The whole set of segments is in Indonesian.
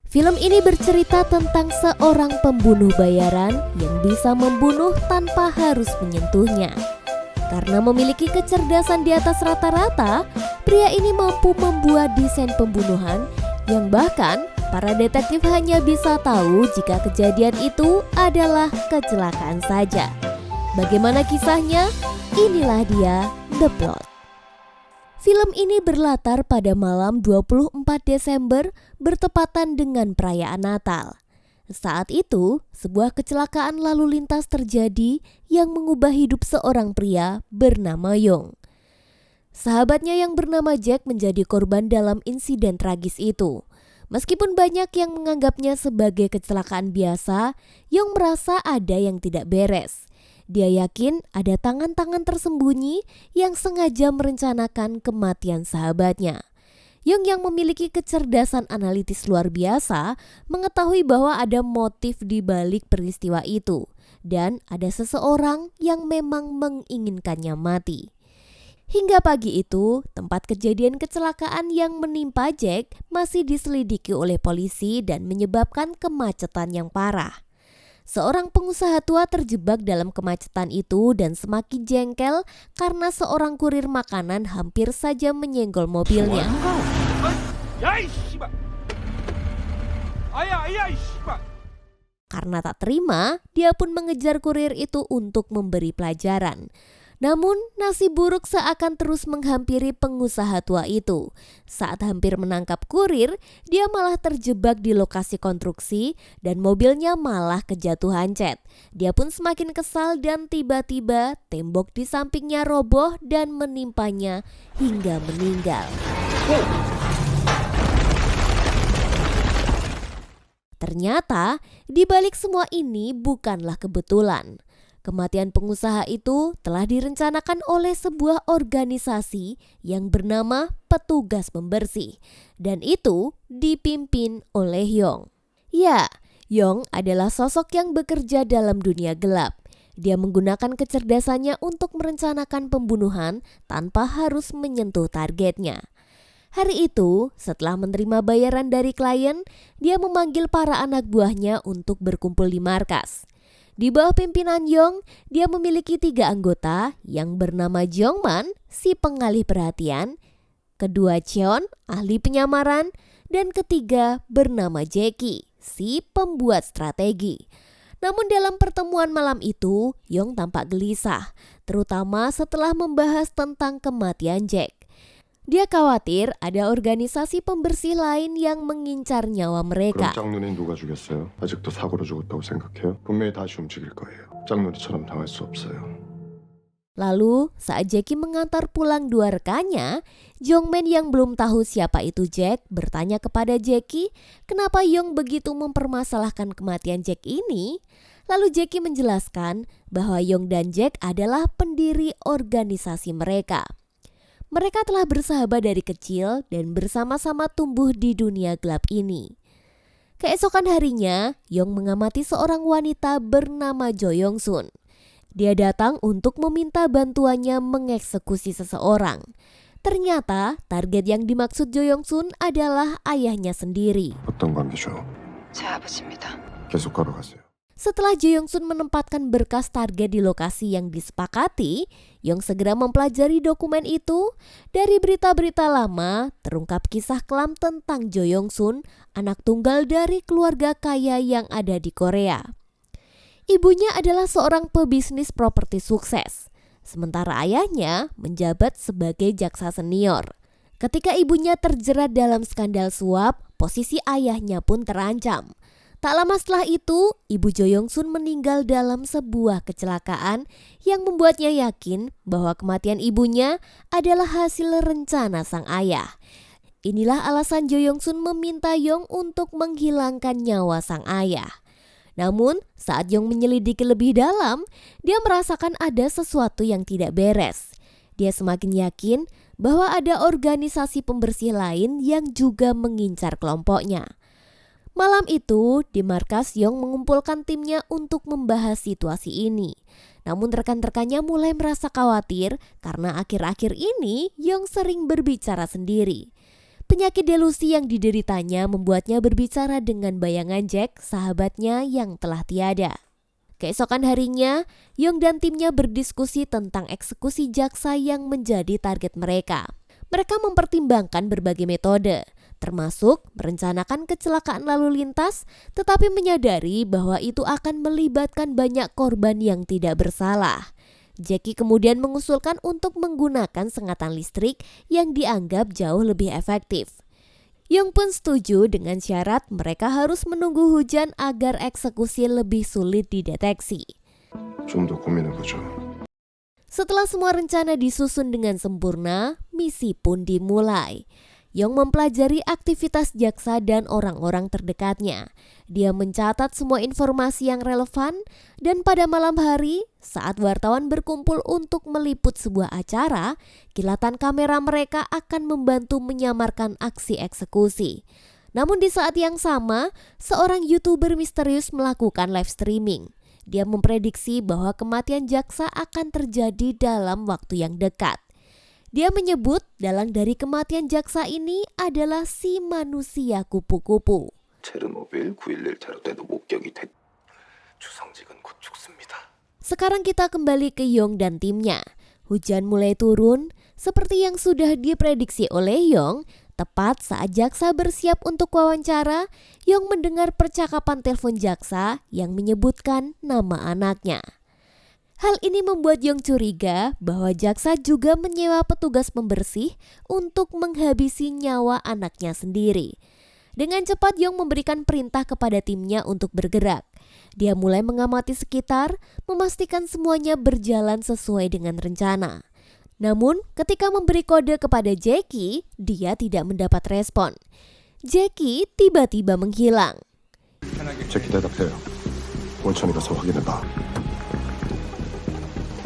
Film ini bercerita tentang seorang pembunuh bayaran yang bisa membunuh tanpa harus menyentuhnya. Karena memiliki kecerdasan di atas rata-rata, pria ini mampu membuat desain pembunuhan yang bahkan para detektif hanya bisa tahu jika kejadian itu adalah kecelakaan saja. Bagaimana kisahnya? Inilah dia The Plot. Film ini berlatar pada malam 24 Desember bertepatan dengan perayaan Natal. Saat itu, sebuah kecelakaan lalu lintas terjadi yang mengubah hidup seorang pria bernama Yong. Sahabatnya yang bernama Jack menjadi korban dalam insiden tragis itu. Meskipun banyak yang menganggapnya sebagai kecelakaan biasa, Yong merasa ada yang tidak beres. Dia yakin ada tangan-tangan tersembunyi yang sengaja merencanakan kematian sahabatnya. Yong yang memiliki kecerdasan analitis luar biasa mengetahui bahwa ada motif di balik peristiwa itu dan ada seseorang yang memang menginginkannya mati. Hingga pagi itu, tempat kejadian kecelakaan yang menimpa Jack masih diselidiki oleh polisi dan menyebabkan kemacetan yang parah. Seorang pengusaha tua terjebak dalam kemacetan itu dan semakin jengkel karena seorang kurir makanan hampir saja menyenggol mobilnya. Karena tak terima, dia pun mengejar kurir itu untuk memberi pelajaran. Namun, nasib buruk seakan terus menghampiri pengusaha tua itu. Saat hampir menangkap kurir, dia malah terjebak di lokasi konstruksi dan mobilnya malah kejatuhan cat. Dia pun semakin kesal dan tiba-tiba tembok di sampingnya roboh dan menimpanya hingga meninggal. Ternyata, di balik semua ini bukanlah kebetulan. Kematian pengusaha itu telah direncanakan oleh sebuah organisasi yang bernama Petugas Pembersih, dan itu dipimpin oleh Yong. Ya, Yong adalah sosok yang bekerja dalam dunia gelap. Dia menggunakan kecerdasannya untuk merencanakan pembunuhan tanpa harus menyentuh targetnya. Hari itu, setelah menerima bayaran dari klien, dia memanggil para anak buahnya untuk berkumpul di markas. Di bawah pimpinan Yong, dia memiliki 3 anggota yang bernama Jongman, si pengalih perhatian, kedua Cheon, ahli penyamaran, dan ketiga bernama Jackie, si pembuat strategi. Namun dalam pertemuan malam itu, Yong tampak gelisah, terutama setelah membahas tentang kematian Jack. Dia khawatir ada organisasi pembersih lain yang mengincar nyawa mereka. 그럼 짝눈이 누가 죽였어요? 아직도 사고로 죽었다고 생각해요? 분명히 다시 움직일 거예요. 짝눈이처럼 당할 수 없어요. Lalu saat Jackie mengantar pulang 2 rekannya, Jongman yang belum tahu siapa itu Jack bertanya kepada Jackie kenapa Yong begitu mempermasalahkan kematian Jack ini. Lalu Jackie menjelaskan bahwa Yong dan Jack adalah pendiri organisasi mereka. Mereka telah bersahabat dari kecil dan bersama-sama tumbuh di dunia gelap ini. Keesokan harinya, Yong mengamati seorang wanita bernama Jo Yong Sun. Dia datang untuk meminta bantuannya mengeksekusi seseorang. Ternyata target yang dimaksud Jo Yong Sun adalah ayahnya sendiri. 어떤 관계죠? 제 아버지입니다. 계속 걸어가세요. Setelah Jo Yong Sun menempatkan berkas target di lokasi yang disepakati, Yong segera mempelajari dokumen itu. Dari berita-berita lama, terungkap kisah kelam tentang Jo Yong Sun, anak tunggal dari keluarga kaya yang ada di Korea. Ibunya adalah seorang pebisnis properti sukses, sementara ayahnya menjabat sebagai jaksa senior. Ketika ibunya terjerat dalam skandal suap, posisi ayahnya pun terancam. Tak lama setelah itu, ibu Jo Yong Sun meninggal dalam sebuah kecelakaan yang membuatnya yakin bahwa kematian ibunya adalah hasil rencana sang ayah. Inilah alasan Jo Yong Sun meminta Yong untuk menghilangkan nyawa sang ayah. Namun, saat Yong menyelidiki lebih dalam, dia merasakan ada sesuatu yang tidak beres. Dia semakin yakin bahwa ada organisasi pembersih lain yang juga mengincar kelompoknya. Malam itu, di markas Yong mengumpulkan timnya untuk membahas situasi ini. Namun rekan-rekannya mulai merasa khawatir karena akhir-akhir ini Yong sering berbicara sendiri. Penyakit delusi yang dideritanya membuatnya berbicara dengan bayangan Jack, sahabatnya yang telah tiada. Keesokan harinya, Yong dan timnya berdiskusi tentang eksekusi jaksa yang menjadi target mereka. Mereka mempertimbangkan berbagai metode, termasuk merencanakan kecelakaan lalu lintas, tetapi menyadari bahwa itu akan melibatkan banyak korban yang tidak bersalah. Jackie kemudian mengusulkan untuk menggunakan sengatan listrik yang dianggap jauh lebih efektif. Yong pun setuju dengan syarat mereka harus menunggu hujan agar eksekusi lebih sulit dideteksi. 좀 더 고민해보죠. Setelah semua rencana disusun dengan sempurna, misi pun dimulai. Yong mempelajari aktivitas jaksa dan orang-orang terdekatnya. Dia mencatat semua informasi yang relevan dan pada malam hari, saat wartawan berkumpul untuk meliput sebuah acara, kilatan kamera mereka akan membantu menyamarkan aksi eksekusi. Namun di saat yang sama, seorang YouTuber misterius melakukan live streaming. Dia memprediksi bahwa kematian jaksa akan terjadi dalam waktu yang dekat. Dia menyebut dalang dari kematian jaksa ini adalah si manusia kupu-kupu. 체르노빌 9.11 테러 때도 목격이 됐. 주성직은 곧 죽습니다. Sekarang kita kembali ke Yong dan timnya. Hujan mulai turun, seperti yang sudah diprediksi oleh Yong. Tepat saat jaksa bersiap untuk wawancara, Yong mendengar percakapan telepon jaksa yang menyebutkan nama anaknya. Hal ini membuat Yong curiga bahwa jaksa juga menyewa petugas pembersih untuk menghabisi nyawa anaknya sendiri. Dengan cepat Yong memberikan perintah kepada timnya untuk bergerak. Dia mulai mengamati sekitar, memastikan semuanya berjalan sesuai dengan rencana. Namun ketika memberi kode kepada Jackie, dia tidak mendapat respon. Jackie tiba-tiba menghilang. 제키 대답해요. 원천이 가서 확인해봐.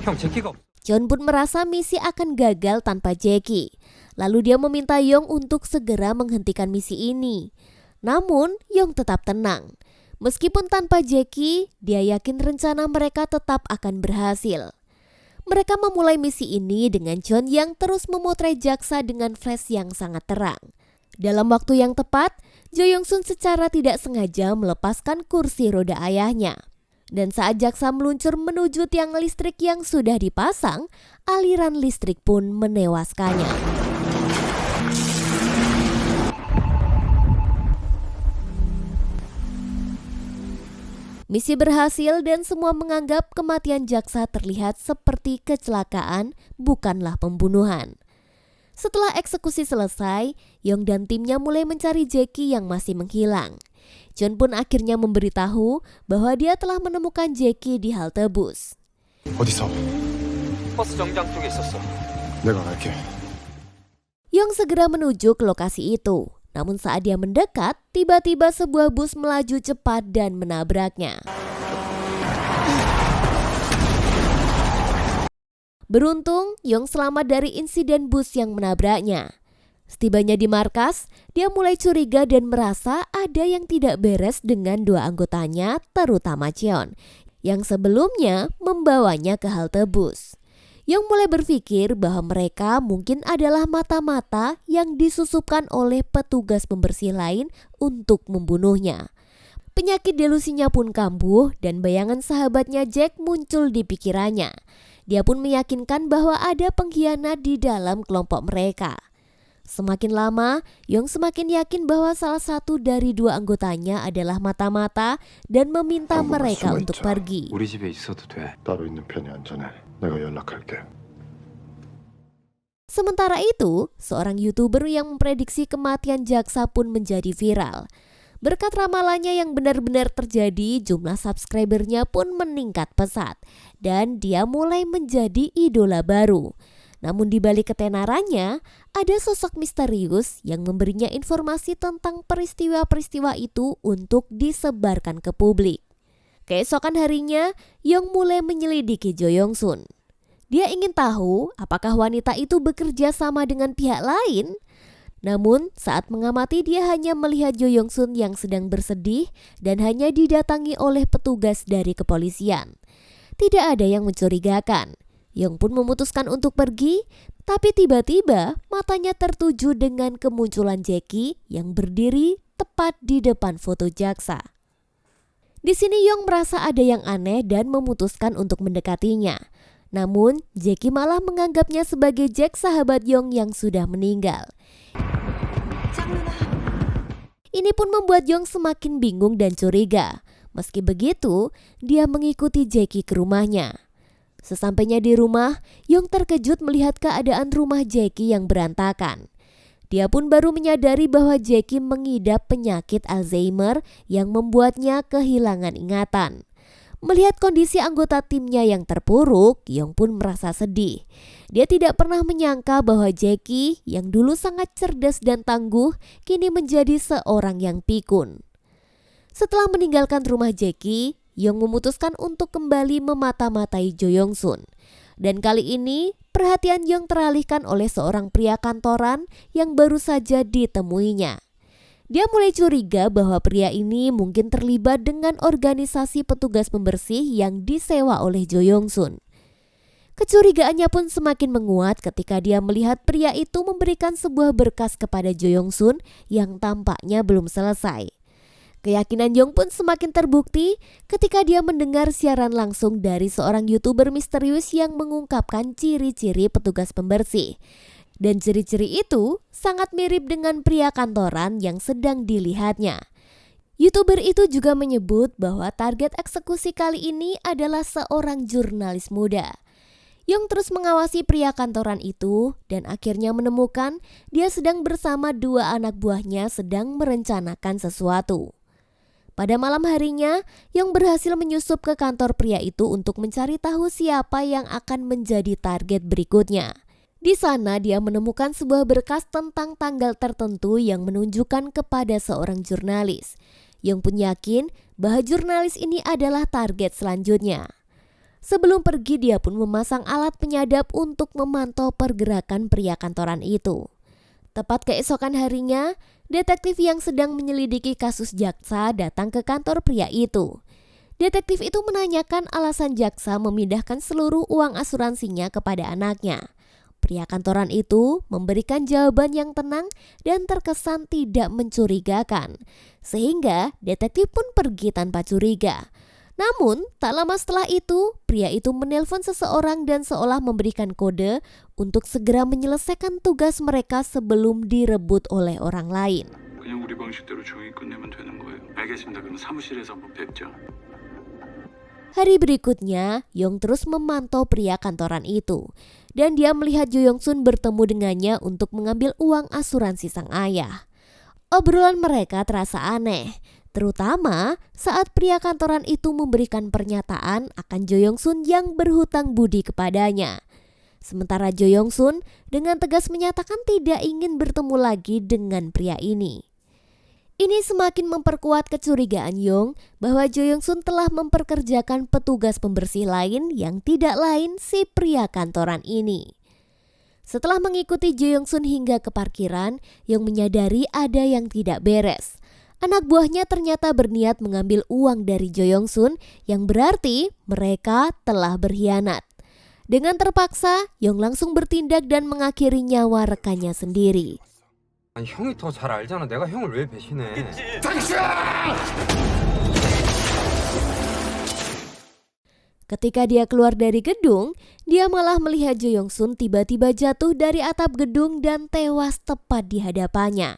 형 제키가 John pun merasa misi akan gagal tanpa Jackie. Lalu dia meminta Yong untuk segera menghentikan misi ini. Namun Yong tetap tenang. Meskipun tanpa Jackie, dia yakin rencana mereka tetap akan berhasil. Mereka memulai misi ini dengan John yang terus memotret jaksa dengan flash yang sangat terang. Dalam waktu yang tepat, Jo Yong Sun secara tidak sengaja melepaskan kursi roda ayahnya. Dan saat jaksa meluncur menuju tiang listrik yang sudah dipasang, aliran listrik pun menewaskannya. Misi berhasil dan semua menganggap kematian jaksa terlihat seperti kecelakaan, bukanlah pembunuhan. Setelah eksekusi selesai, Yong dan timnya mulai mencari Jackie yang masih menghilang. John pun akhirnya memberitahu bahwa dia telah menemukan Jackie di halte bus. 어디서? 버스 정장 쪽에 있었어. 내가 갈게. Yong segera menuju ke lokasi itu. Namun saat dia mendekat, tiba-tiba sebuah bus melaju cepat dan menabraknya. Beruntung, Yong selamat dari insiden bus yang menabraknya. Setibanya di markas, dia mulai curiga dan merasa ada yang tidak beres dengan dua anggotanya, terutama Cheon, yang sebelumnya membawanya ke halte bus. Yong mulai berpikir bahwa mereka mungkin adalah mata-mata yang disusupkan oleh petugas pembersih lain untuk membunuhnya. Penyakit delusinya pun kambuh dan bayangan sahabatnya Jack muncul di pikirannya. Dia pun meyakinkan bahwa ada pengkhianat di dalam kelompok mereka. Semakin lama, Yong semakin yakin bahwa salah satu dari dua anggotanya adalah mata-mata dan meminta mereka untuk pergi. 우리 집에 있어도 돼. 따로 있는 편이 안전해. 내가 연락할게. Sementara itu, seorang YouTuber yang memprediksi kematian jaksa pun menjadi viral. Berkat ramalannya yang benar-benar terjadi, jumlah subscribernya pun meningkat pesat dan dia mulai menjadi idola baru. Namun di balik ketenarannya, ada sosok misterius yang memberinya informasi tentang peristiwa-peristiwa itu untuk disebarkan ke publik. Keesokan harinya, Yong mulai menyelidiki Jo Yong Sun. Dia ingin tahu apakah wanita itu bekerja sama dengan pihak lain. Namun saat mengamati dia hanya melihat Jo Yong Sun yang sedang bersedih dan hanya didatangi oleh petugas dari kepolisian. Tidak ada yang mencurigakan. Yong pun memutuskan untuk pergi, tapi tiba-tiba matanya tertuju dengan kemunculan Jackie yang berdiri tepat di depan foto jaksa. Di sini Yong merasa ada yang aneh dan memutuskan untuk mendekatinya. Namun, Jackie malah menganggapnya sebagai Jack sahabat Yong yang sudah meninggal. Ini pun membuat Yong semakin bingung dan curiga. Meski begitu, dia mengikuti Jackie ke rumahnya. Sesampainya di rumah, Yong terkejut melihat keadaan rumah Jackie yang berantakan. Dia pun baru menyadari bahwa Jackie mengidap penyakit Alzheimer yang membuatnya kehilangan ingatan. Melihat kondisi anggota timnya yang terpuruk, Yong pun merasa sedih. Dia tidak pernah menyangka bahwa Jackie yang dulu sangat cerdas dan tangguh, kini menjadi seorang yang pikun. Setelah meninggalkan rumah Jackie, Yong memutuskan untuk kembali memata-matai Jo Yong Sun. Dan kali ini, perhatian Yong teralihkan oleh seorang pria kantoran yang baru saja ditemuinya. Dia mulai curiga bahwa pria ini mungkin terlibat dengan organisasi petugas pembersih yang disewa oleh Jo Yong Sun. Kecurigaannya pun semakin menguat ketika dia melihat pria itu memberikan sebuah berkas kepada Jo Yong Sun yang tampaknya belum selesai. Keyakinan Yong pun semakin terbukti ketika dia mendengar siaran langsung dari seorang YouTuber misterius yang mengungkapkan ciri-ciri petugas pembersih. Dan ciri-ciri itu sangat mirip dengan pria kantoran yang sedang dilihatnya. YouTuber itu juga menyebut bahwa target eksekusi kali ini adalah seorang jurnalis muda. Yong terus mengawasi pria kantoran itu dan akhirnya menemukan dia sedang bersama dua anak buahnya sedang merencanakan sesuatu. Pada malam harinya, Yong berhasil menyusup ke kantor pria itu untuk mencari tahu siapa yang akan menjadi target berikutnya. Di sana dia menemukan sebuah berkas tentang tanggal tertentu yang menunjukkan kepada seorang jurnalis. Yong pun yakin bahwa jurnalis ini adalah target selanjutnya. Sebelum pergi dia pun memasang alat penyadap untuk memantau pergerakan pria kantoran itu. Tepat keesokan harinya, detektif yang sedang menyelidiki kasus jaksa datang ke kantor pria itu. Detektif itu menanyakan alasan jaksa memindahkan seluruh uang asuransinya kepada anaknya. Pria kantoran itu memberikan jawaban yang tenang dan terkesan tidak mencurigakan, sehingga detektif pun pergi tanpa curiga. Namun, tak lama setelah itu, pria itu menelpon seseorang dan seolah memberikan kode untuk segera menyelesaikan tugas mereka sebelum direbut oleh orang lain. 그냥 우리 방식대로 조용히 끝내면 되는 거예요. 알겠습니다. 그럼 사무실에서 한번 뵙죠. Hari berikutnya, Yong terus memantau pria kantoran itu. Dan dia melihat Jo Yong Sun bertemu dengannya untuk mengambil uang asuransi sang ayah. Obrolan mereka terasa aneh. Terutama saat pria kantoran itu memberikan pernyataan akan Jo Yong Sun yang berhutang budi kepadanya. Sementara Jo Yong Sun dengan tegas menyatakan tidak ingin bertemu lagi dengan pria ini. Ini semakin memperkuat kecurigaan Yong bahwa Jo Yong Sun telah memperkerjakan petugas pembersih lain yang tidak lain si pria kantoran ini. Setelah mengikuti Jo Yong Sun hingga ke parkiran, Yong menyadari ada yang tidak beres. Anak buahnya ternyata berniat mengambil uang dari Jo Yong Sun yang berarti mereka telah berkhianat. Dengan terpaksa, Yong langsung bertindak dan mengakhiri nyawa rekannya sendiri. 아니, 형이 더 잘 알잖아. 내가 형을 왜 배신해? Ketika dia keluar dari gedung, dia malah melihat Jo Yong Sun tiba-tiba jatuh dari atap gedung dan tewas tepat di hadapannya.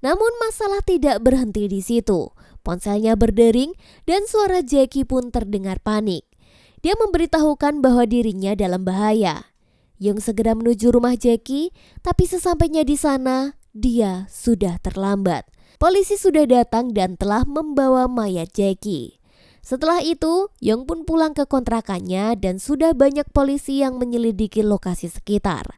Namun masalah tidak berhenti di situ. Ponselnya berdering dan suara Jackie pun terdengar panik. Dia memberitahukan bahwa dirinya dalam bahaya. Yong segera menuju rumah Jackie, tapi sesampainya di sana, dia sudah terlambat. Polisi sudah datang dan telah membawa mayat Jackie. Setelah itu, Yong pun pulang ke kontrakannya dan sudah banyak polisi yang menyelidiki lokasi sekitar.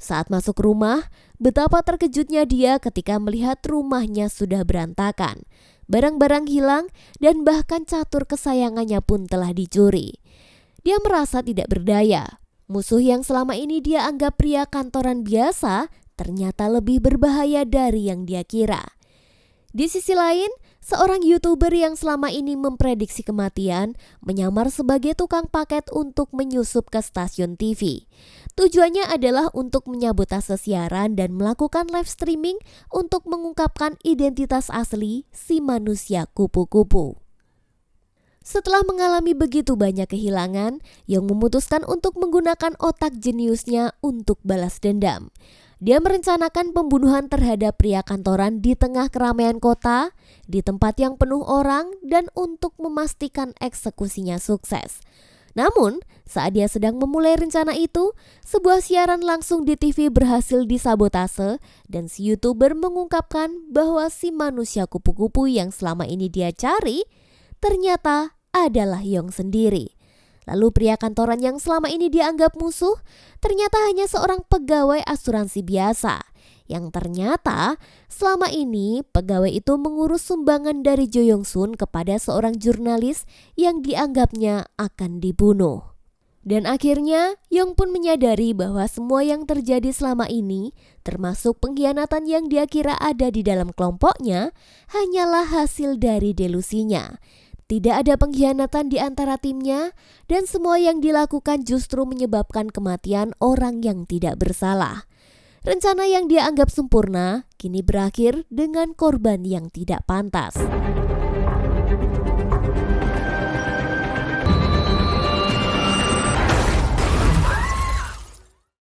Saat masuk rumah, betapa terkejutnya dia ketika melihat rumahnya sudah berantakan. Barang-barang hilang dan bahkan catur kesayangannya pun telah dicuri. Dia merasa tidak berdaya. Musuh yang selama ini dia anggap pria kantoran biasa ternyata lebih berbahaya dari yang dia kira. Di sisi lain, seorang YouTuber yang selama ini memprediksi kematian menyamar sebagai tukang paket untuk menyusup ke stasiun TV. Tujuannya adalah untuk menyabotase siaran dan melakukan live streaming untuk mengungkapkan identitas asli si manusia kupu-kupu. Setelah mengalami begitu banyak kehilangan, Yong memutuskan untuk menggunakan otak jeniusnya untuk balas dendam. Dia merencanakan pembunuhan terhadap pria kantoran di tengah keramaian kota, di tempat yang penuh orang, dan untuk memastikan eksekusinya sukses. Namun, saat dia sedang memulai rencana itu, sebuah siaran langsung di TV berhasil disabotase dan si YouTuber mengungkapkan bahwa si manusia kupu-kupu yang selama ini dia cari ternyata adalah Yong sendiri. Lalu pria kantoran yang selama ini dianggap musuh ternyata hanya seorang pegawai asuransi biasa, yang ternyata selama ini pegawai itu mengurus sumbangan dari Jo Yong Sun kepada seorang jurnalis yang dianggapnya akan dibunuh. Dan akhirnya Yong pun menyadari bahwa semua yang terjadi selama ini, termasuk pengkhianatan yang dia kira ada di dalam kelompoknya, hanyalah hasil dari delusinya. Tidak ada pengkhianatan di antara timnya, dan semua yang dilakukan justru menyebabkan kematian orang yang tidak bersalah. Rencana yang dia anggap sempurna kini berakhir dengan korban yang tidak pantas.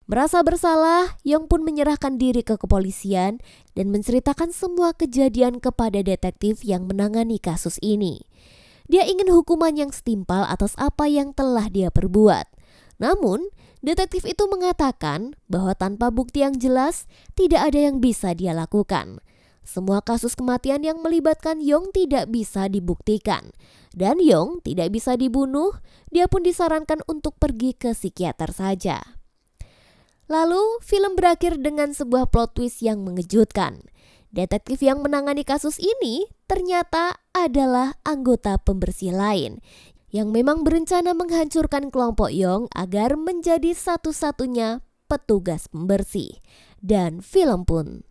Merasa bersalah, Yong pun menyerahkan diri ke kepolisian dan menceritakan semua kejadian kepada detektif yang menangani kasus ini. Dia ingin hukuman yang setimpal atas apa yang telah dia perbuat. Namun, detektif itu mengatakan bahwa tanpa bukti yang jelas, tidak ada yang bisa dia lakukan. Semua kasus kematian yang melibatkan Yong tidak bisa dibuktikan. Dan Yong tidak bisa dibunuh, dia pun disarankan untuk pergi ke psikiater saja. Lalu, film berakhir dengan sebuah plot twist yang mengejutkan. Detektif yang menangani kasus ini ternyata adalah anggota pembersih lain yang memang berencana menghancurkan kelompok Yong agar menjadi satu-satunya petugas pembersih. Dan film pun